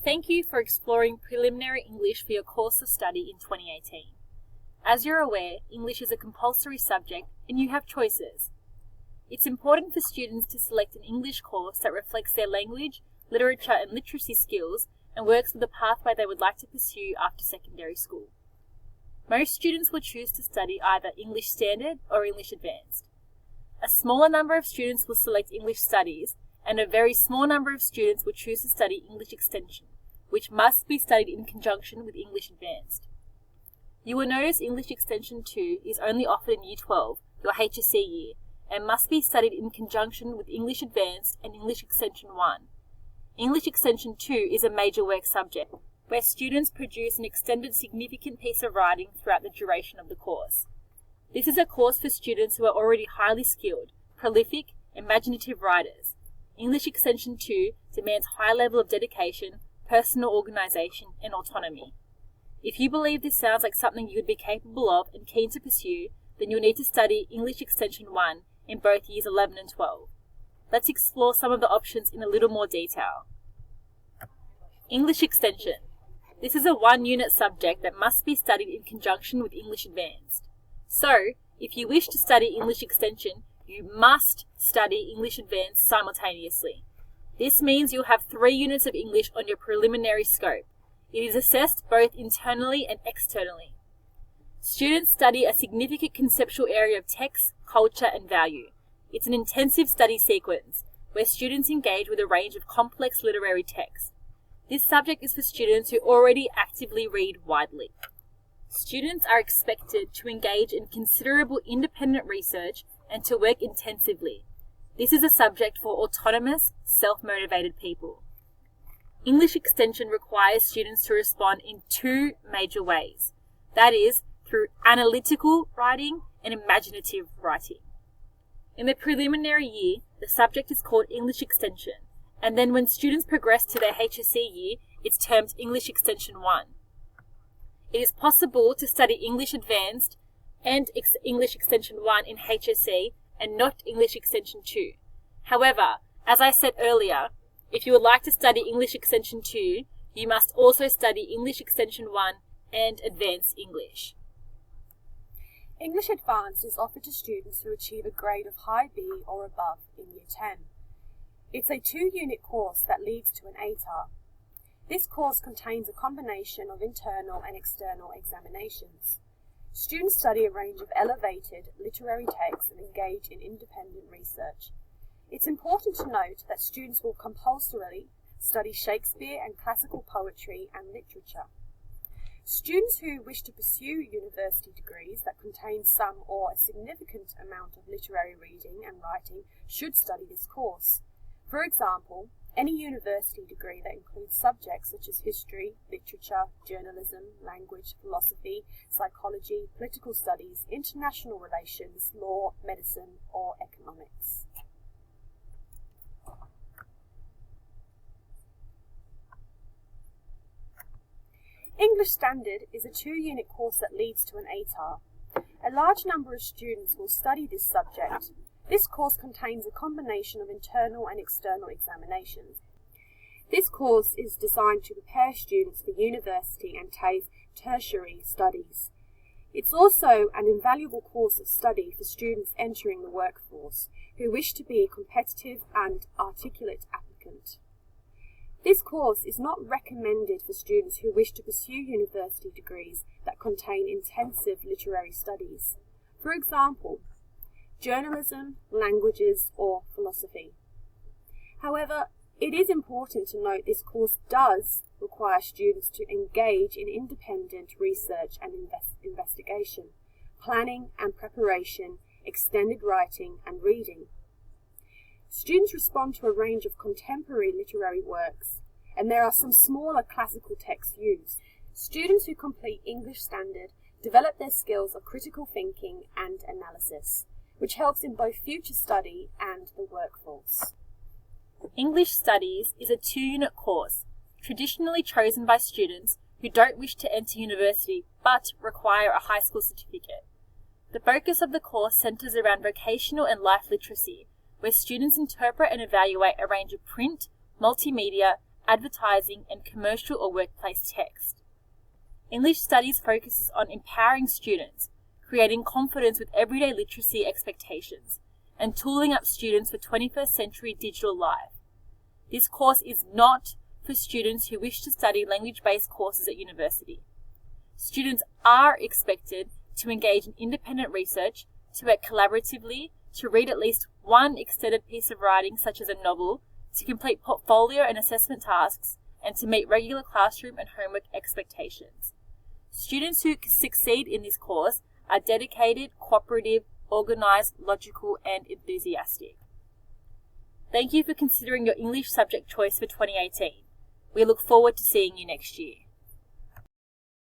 Thank you for exploring preliminary English for your course of study in 2018. As you're aware, English is a compulsory subject and you have choices. It's important for students to select an English course that reflects their language, literature and literacy skills and works with the pathway they would like to pursue after secondary school. Most students will choose to study either English Standard or English Advanced. A smaller number of students will select English Studies, and a very small number of students will choose to study English Extension, which must be studied in conjunction with English Advanced. You will notice English Extension 2 is only offered in Year 12, your HSC year, and must be studied in conjunction with English Advanced and English Extension 1. English Extension 2 is a major work subject, where students produce an extended significant piece of writing throughout the duration of the course. This is a course for students who are already highly skilled, prolific, imaginative writers. English Extension 2 demands a high level of dedication, personal organisation and autonomy. If you believe this sounds like something you would be capable of and keen to pursue, then you'll need to study English Extension 1 in both Years 11 and 12. Let's explore some of the options in a little more detail. English Extension. This is a one-unit subject that must be studied in conjunction with English Advanced. So, if you wish to study English Extension, you must study English Advanced simultaneously. This means you'll have 3 units of English on your preliminary scope. It is assessed both internally and externally. Students study a significant conceptual area of text, culture and value. It's an intensive study sequence where students engage with a range of complex literary texts. This subject is for students who already actively read widely. Students are expected to engage in considerable independent research and to work intensively. This is a subject for autonomous, self-motivated people. English Extension requires students to respond in 2 major ways. That is, through analytical writing and imaginative writing. In the preliminary year, the subject is called English Extension, and then when students progress to their HSC year, it's termed English Extension 1. It is possible to study English Advanced and English Extension 1 in HSC and not English Extension 2. However, as I said earlier, if you would like to study English Extension 2, you must also study English Extension 1 and Advanced English. English Advanced is offered to students who achieve a grade of High B or above in Year 10. It's a 2-unit course that leads to an ATAR. This course contains a combination of internal and external examinations. Students study a range of elevated literary texts and engage in independent research. It's important to note that students will compulsorily study Shakespeare and classical poetry and literature. Students who wish to pursue university degrees that contain some or a significant amount of literary reading and writing should study this course. For example, any university degree that includes subjects such as history, literature, journalism, language, philosophy, psychology, political studies, international relations, law, medicine, or economics. English Standard is a 2-unit course that leads to an ATAR. A large number of students will study this subject. This course contains a combination of internal and external examinations. This course is designed to prepare students for university and TAFE tertiary studies. It's also an invaluable course of study for students entering the workforce who wish to be a competitive and articulate applicant. This course is not recommended for students who wish to pursue university degrees that contain intensive literary studies. For example, journalism, languages, or philosophy. However, it is important to note this course does require students to engage in independent research and investigation, planning and preparation, extended writing and reading. Students respond to a range of contemporary literary works, and there are some smaller classical texts used. Students who complete English Standard develop their skills of critical thinking and analysis, which helps in both future study and the workforce. English Studies is a 2-unit course, traditionally chosen by students who don't wish to enter university but require a high school certificate. The focus of the course centres around vocational and life literacy, where students interpret and evaluate a range of print, multimedia, advertising, and commercial or workplace text. English Studies focuses on empowering students, creating confidence with everyday literacy expectations, and tooling up students for 21st century digital life. This course is not for students who wish to study language-based courses at university. Students are expected to engage in independent research, to work collaboratively, to read at least one extended piece of writing such as a novel, to complete portfolio and assessment tasks, and to meet regular classroom and homework expectations. Students who succeed in this course are dedicated, cooperative, organised, logical, and enthusiastic. Thank you for considering your English subject choice for 2018. We look forward to seeing you next year.